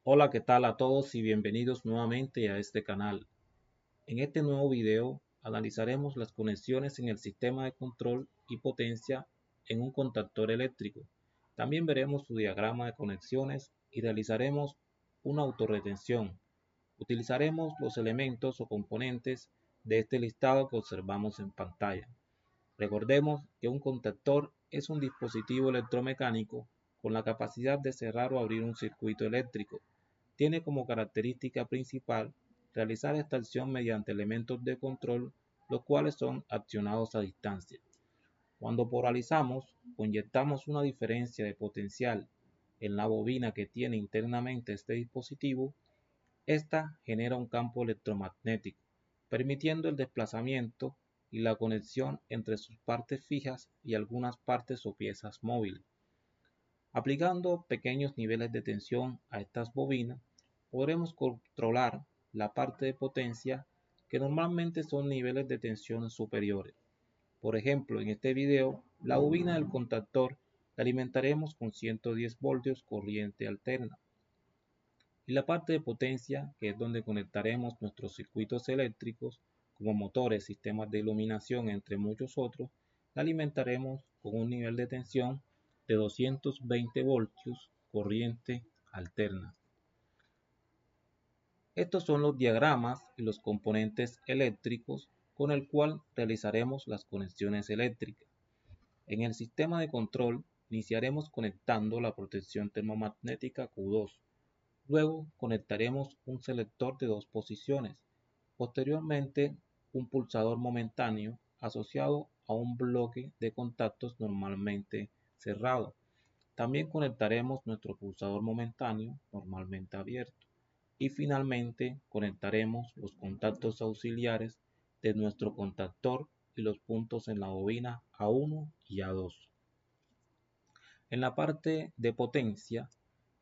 Hola, ¿qué tal a todos y bienvenidos nuevamente a este canal? En este nuevo video analizaremos las conexiones en el sistema de control y potencia en un contactor eléctrico. También veremos su diagrama de conexiones y realizaremos una autorretención. Utilizaremos los elementos o componentes de este listado que observamos en pantalla. Recordemos que un contactor es un dispositivo electromecánico con la capacidad de cerrar o abrir un circuito eléctrico. Tiene como característica principal realizar esta acción mediante elementos de control, los cuales son accionados a distancia. Cuando polarizamos o inyectamos una diferencia de potencial en la bobina que tiene internamente este dispositivo, esta genera un campo electromagnético, permitiendo el desplazamiento y la conexión entre sus partes fijas y algunas partes o piezas móviles. Aplicando pequeños niveles de tensión a estas bobinas, podremos controlar la parte de potencia, que normalmente son niveles de tensión superiores. Por ejemplo, en este video, la bobina del contactor la alimentaremos con 110 voltios corriente alterna. Y la parte de potencia, que es donde conectaremos nuestros circuitos eléctricos, como motores, sistemas de iluminación, entre muchos otros, la alimentaremos con un nivel de tensión de 220 voltios corriente alterna. Estos son los diagramas y los componentes eléctricos con el cual realizaremos las conexiones eléctricas. En el sistema de control iniciaremos conectando la protección termomagnética Q2. Luego conectaremos un selector de dos posiciones. Posteriormente, un pulsador momentáneo asociado a un bloque de contactos normalmente cerrado. También conectaremos nuestro pulsador momentáneo normalmente abierto. Y finalmente conectaremos los contactos auxiliares de nuestro contactor y los puntos en la bobina A1 y A2. En la parte de potencia,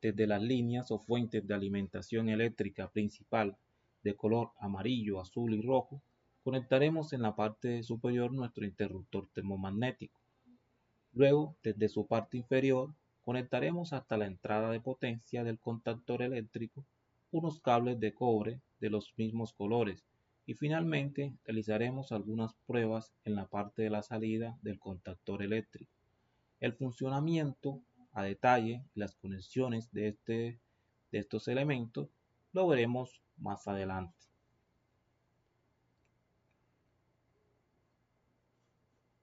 desde las líneas o fuentes de alimentación eléctrica principal de color amarillo, azul y rojo, conectaremos en la parte superior nuestro interruptor termomagnético. Luego, desde su parte inferior, conectaremos hasta la entrada de potencia del contactor eléctrico unos cables de cobre de los mismos colores y finalmente realizaremos algunas pruebas en la parte de la salida del contactor eléctrico. El funcionamiento a detalle y las conexiones de estos elementos lo veremos más adelante.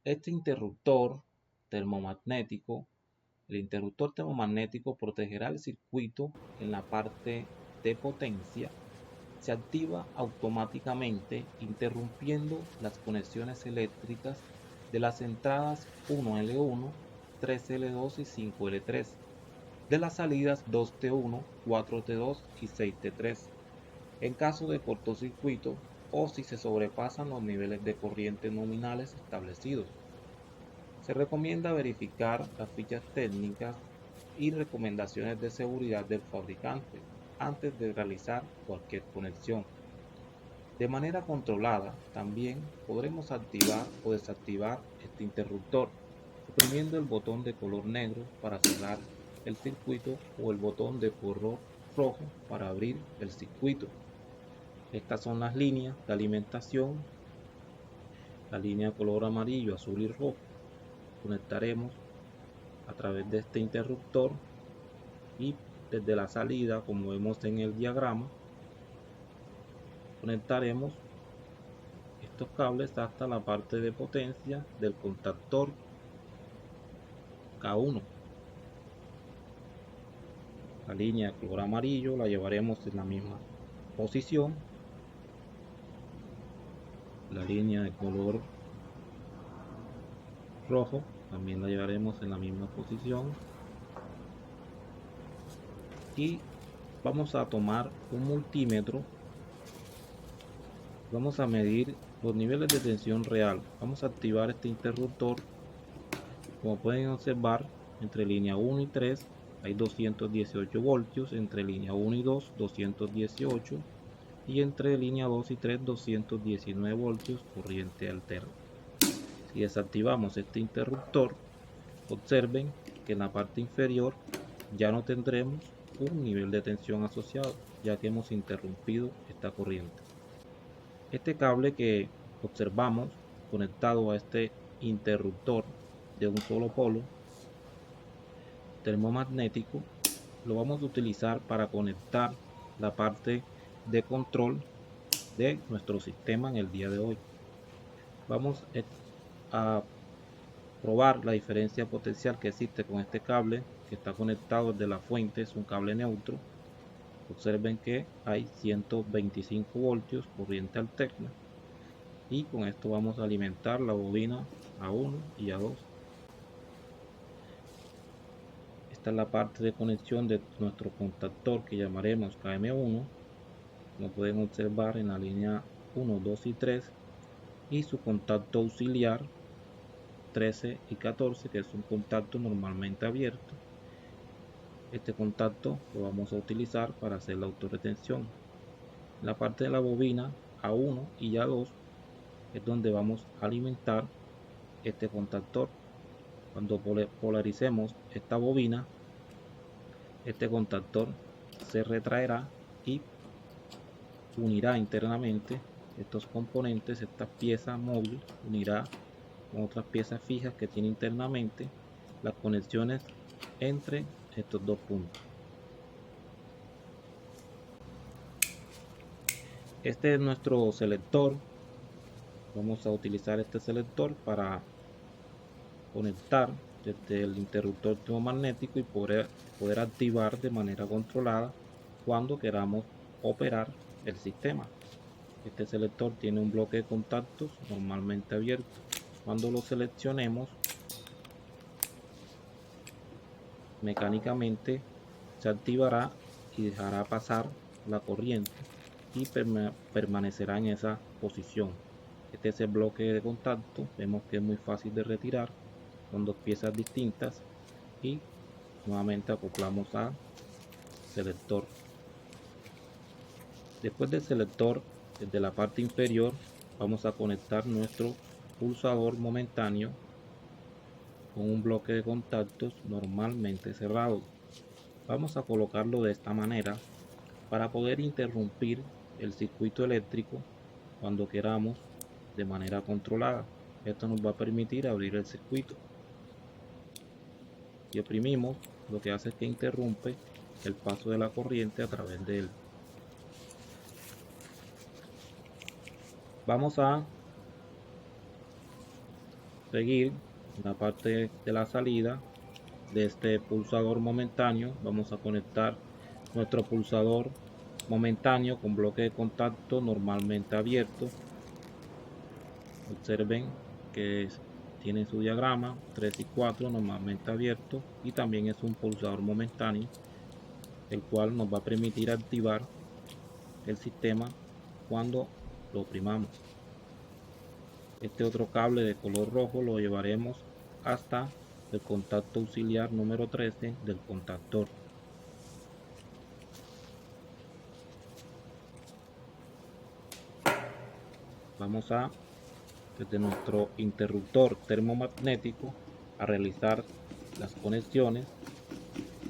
Este interruptor termomagnético, el interruptor termomagnético protegerá el circuito en la parte de potencia. Se activa automáticamente interrumpiendo las conexiones eléctricas de las entradas 1L1, 3L2 y 5L3, de las salidas 2T1, 4T2 y 6T3, en caso de cortocircuito o si se sobrepasan los niveles de corriente nominales establecidos. Se recomienda verificar las fichas técnicas y recomendaciones de seguridad del fabricante antes de realizar cualquier conexión. De manera controlada, también podremos activar o desactivar este interruptor, oprimiendo el botón de color negro para cerrar el circuito o el botón de color rojo para abrir el circuito. Estas son las líneas de alimentación, la línea de color amarillo, azul y rojo. Conectaremos a través de este interruptor y desde la salida, como vemos en el diagrama, conectaremos estos cables hasta la parte de potencia del contactor K1. La línea de color amarillo la llevaremos en la misma posición. La línea de color rojo también la llevaremos en la misma posición. Y vamos a tomar un multímetro. Vamos a medir los niveles de tensión real. Vamos a activar este interruptor. Como pueden observar, entre línea 1 y 3 hay 218 voltios, entre línea 1 y 2 218 y entre línea 2 y 3 219 voltios corriente alterna. Si desactivamos este interruptor, observen que en la parte inferior ya no tendremos un nivel de tensión asociado, ya que hemos interrumpido esta corriente. Este cable que observamos conectado a este interruptor de un solo polo termomagnético lo vamos a utilizar para conectar la parte de control de nuestro sistema en el día de hoy. Vamos a probar la diferencia potencial que existe con este cable que está conectado desde la fuente, es un cable neutro. Observen que hay 125 voltios corriente alterna, y con esto vamos a alimentar la bobina A1 y A2. Esta es la parte de conexión de nuestro contactor que llamaremos KM1, como pueden observar en la línea 1, 2 y 3, y su contacto auxiliar 13 y 14, que es un contacto normalmente abierto. Este contacto lo vamos a utilizar para hacer la autorretención. La parte de la bobina A1 y A2 es donde vamos a alimentar este contactor. Cuando polaricemos esta bobina, este contactor se retraerá y unirá internamente estos componentes. Esta pieza móvil unirá con otras piezas fijas que tiene internamente las conexiones entre estos dos puntos. Este es nuestro selector. Vamos a utilizar este selector para conectar desde el interruptor termomagnético y poder activar de manera controlada cuando queramos operar el sistema. Este selector tiene un bloque de contactos normalmente abierto. Cuando lo seleccionemos, mecánicamente se activará y dejará pasar la corriente y permanecerá en esa posición. Este es el bloque de contacto. Vemos que es muy fácil de retirar, son dos piezas distintas, y nuevamente acoplamos al selector. Después del selector, desde la parte inferior vamos a conectar nuestro pulsador momentáneo con un bloque de contactos normalmente cerrado. Vamos a colocarlo de esta manera para poder interrumpir el circuito eléctrico cuando queramos de manera controlada. Esto nos va a permitir abrir el circuito. Si oprimimos, lo que hace es que interrumpe el paso de la corriente a través de él. Vamos a seguir en la parte de la salida de este pulsador momentáneo. Vamos a conectar nuestro pulsador momentáneo con bloque de contacto normalmente abierto. Observen que tiene su diagrama 3 y 4 normalmente abierto, y también es un pulsador momentáneo, el cual nos va a permitir activar el sistema cuando lo oprimamos. Este otro cable de color rojo lo llevaremos hasta el contacto auxiliar número 13 del contactor. Vamos a, desde nuestro interruptor termomagnético, a realizar las conexiones.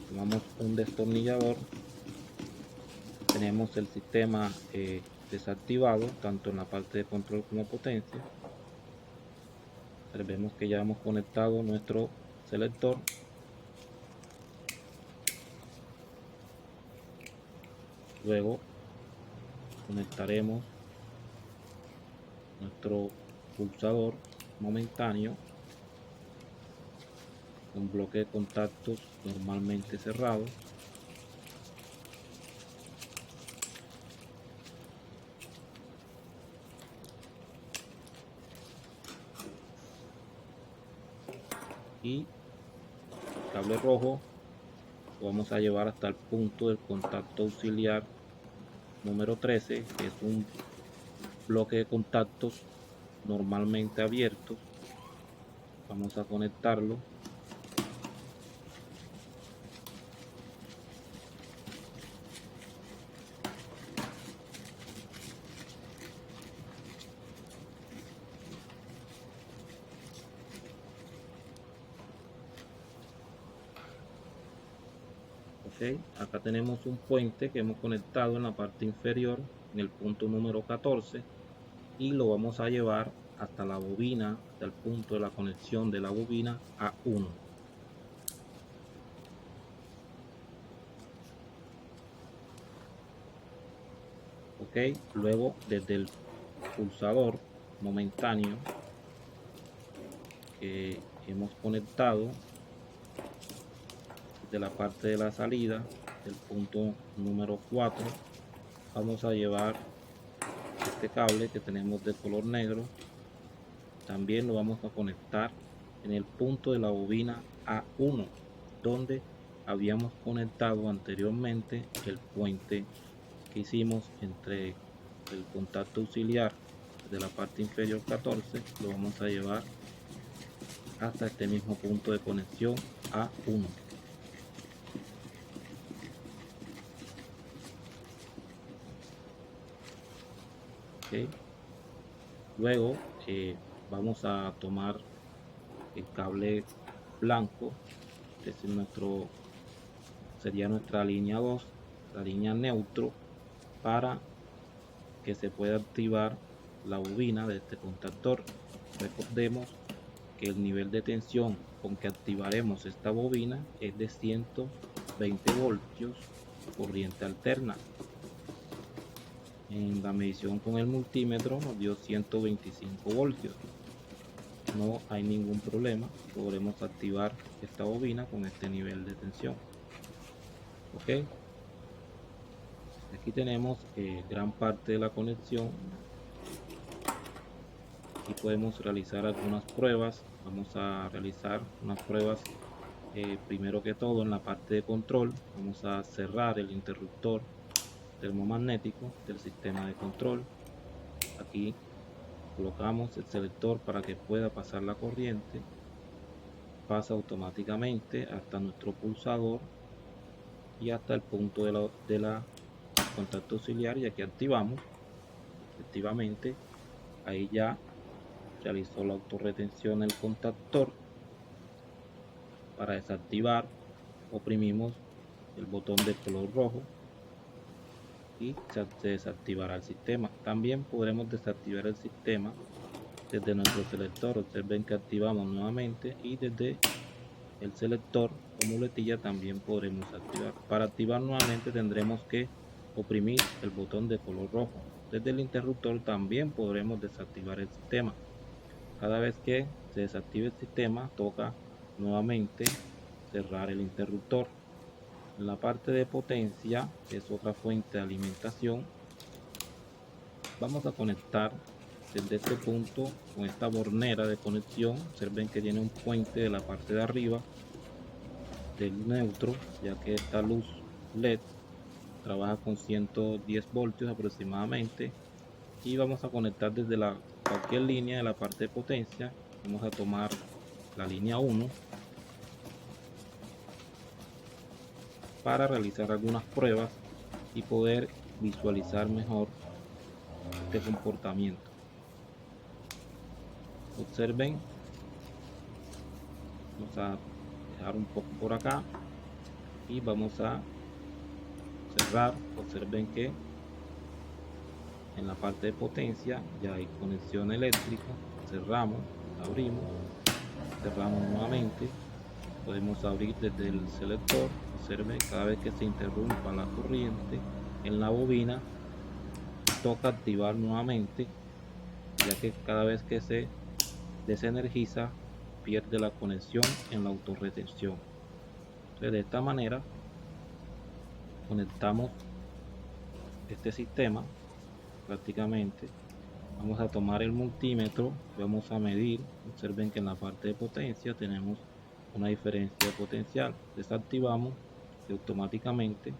Tomamos un destornillador. Tenemos el sistema desactivado tanto en la parte de control como potencia. Vemos que ya hemos conectado nuestro selector. Luego conectaremos nuestro pulsador momentáneo con bloque de contactos normalmente cerrado. Y el cable rojo lo vamos a llevar hasta el punto del contacto auxiliar número 13, que es un bloque de contactos normalmente abiertos. Vamos a conectarlo. Ok, acá tenemos un puente que hemos conectado en la parte inferior en el punto número 14 y lo vamos a llevar hasta la bobina, hasta el punto de la conexión de la bobina A1. Ok, luego desde el pulsador momentáneo que hemos conectado desde la parte de la salida del punto número 4, vamos a llevar este cable que tenemos de color negro. También lo vamos a conectar en el punto de la bobina A1 donde habíamos conectado anteriormente el puente que hicimos entre el contacto auxiliar de la parte inferior 14. Lo vamos a llevar hasta este mismo punto de conexión A1. Okay. Luego vamos a tomar el cable blanco, que es sería nuestra línea 2, la línea neutro, para que se pueda activar la bobina de este contactor. Recordemos que el nivel de tensión con que activaremos esta bobina es de 120 voltios corriente alterna. En la medición con el multímetro nos dio 125 voltios. No hay ningún problema, podremos activar esta bobina con este nivel de tensión. Ok, aquí tenemos gran parte de la conexión y podemos realizar algunas pruebas. Vamos a realizar unas pruebas primero que todo en la parte de control. Vamos a cerrar el interruptor termomagnético del sistema de control. Aquí colocamos el selector para que pueda pasar la corriente. Pasa automáticamente hasta nuestro pulsador y hasta el punto de la contacto auxiliar, y aquí activamos. Efectivamente, ahí ya realizó la autorretención el contactor. Para desactivar, oprimimos el botón de color rojo y se desactivará el sistema. También podremos desactivar el sistema desde nuestro selector. Observen que activamos nuevamente y desde el selector o muletilla también podremos activar. Para activar nuevamente tendremos que oprimir el botón de color rojo. Desde el interruptor también podremos desactivar el sistema. Cada vez que se desactive el sistema, toca nuevamente cerrar el interruptor. En la parte de potencia, que es otra fuente de alimentación, vamos a conectar desde este punto con esta bornera de conexión. Observen que tiene un puente de la parte de arriba del neutro, ya que esta luz LED trabaja con 110 voltios aproximadamente, y vamos a conectar desde cualquier línea de la parte de potencia. Vamos a tomar la línea 1 para realizar algunas pruebas y poder visualizar mejor este comportamiento. Observen, vamos a dejar un poco por acá y vamos a cerrar. Observen que en la parte de potencia ya hay conexión eléctrica. Cerramos, abrimos, cerramos nuevamente. Podemos abrir desde el selector. Observen, cada vez que se interrumpa la corriente en la bobina, toca activar nuevamente, ya que cada vez que se desenergiza pierde la conexión en la autorretención. Entonces, de esta manera conectamos este sistema prácticamente. Vamos a tomar el multímetro, vamos a medir. Observen que en la parte de potencia tenemos una diferencia potencial. Desactivamos y automáticamente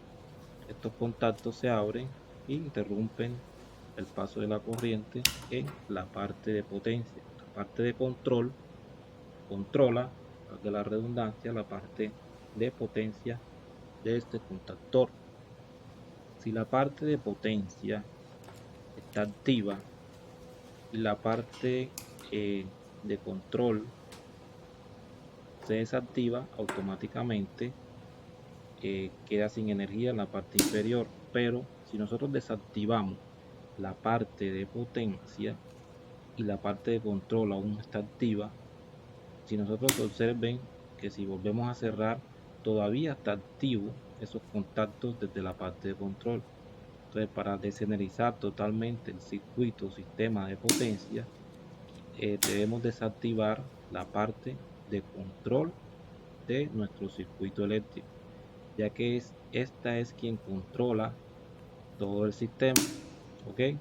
estos contactos se abren e interrumpen el paso de la corriente en la parte de potencia. La parte de control controla, de la redundancia, la parte de potencia de este contactor. Si la parte de potencia está activa y la parte de control se desactiva, automáticamente queda sin energía en la parte inferior. Pero si nosotros desactivamos la parte de potencia y la parte de control aún está activa, si nosotros observen que si volvemos a cerrar, todavía está activo esos contactos desde la parte de control. Entonces, para desenergizar totalmente el circuito o sistema de potencia, debemos desactivar la parte de control de nuestro circuito eléctrico, ya que esta es quien controla todo el sistema. ¿Ok?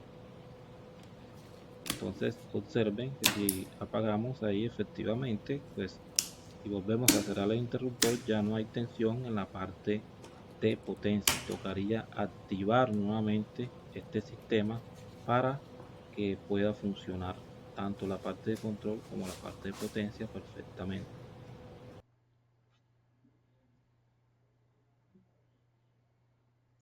Entonces observen que si apagamos ahí, efectivamente, pues, y volvemos a cerrar el interruptor, ya no hay tensión en la parte de potencia. Tocaría activar nuevamente este sistema para que pueda funcionar tanto la parte de control como la parte de potencia perfectamente.